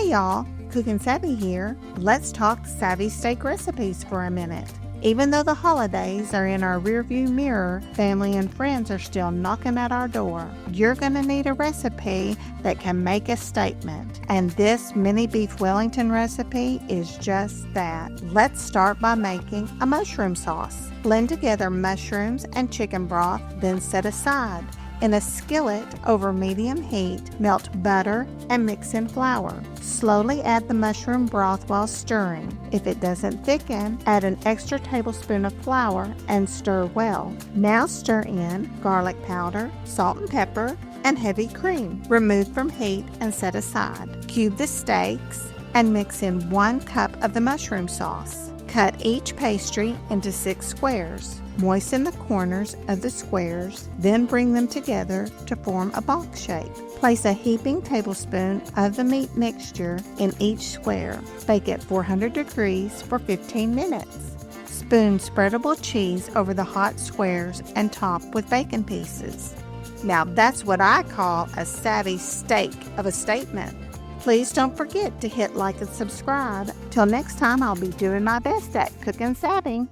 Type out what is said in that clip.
Hey y'all, Cookin Savvy here. Let's talk savvy steak recipes for a minute. Even though the holidays are in our rearview mirror, family and friends are still knocking at our door. You're going to need a recipe that can make a statement. And this Mini Beef Wellington recipe is just that. Let's start by making a mushroom sauce. Blend together mushrooms and chicken broth, then set aside. In a skillet over medium heat, melt butter and mix in flour. Slowly add the mushroom broth while stirring. If it doesn't thicken, add an extra tablespoon of flour and stir well. Now stir in garlic powder, salt and pepper, and heavy cream. Remove from heat and set aside. Cube the steaks and mix in 1 cup of the mushroom sauce. Cut each pastry into 6 squares. Moisten the corners of the squares, then bring them together to form a box shape. Place a heaping tablespoon of the meat mixture in each square. Bake at 400 degrees for 15 minutes. Spoon spreadable cheese over the hot squares and top with bacon pieces. Now that's what I call a savvy steak of a statement. Please don't forget to hit like and subscribe. Till next time, I'll be doing my best at Cookin Savvy.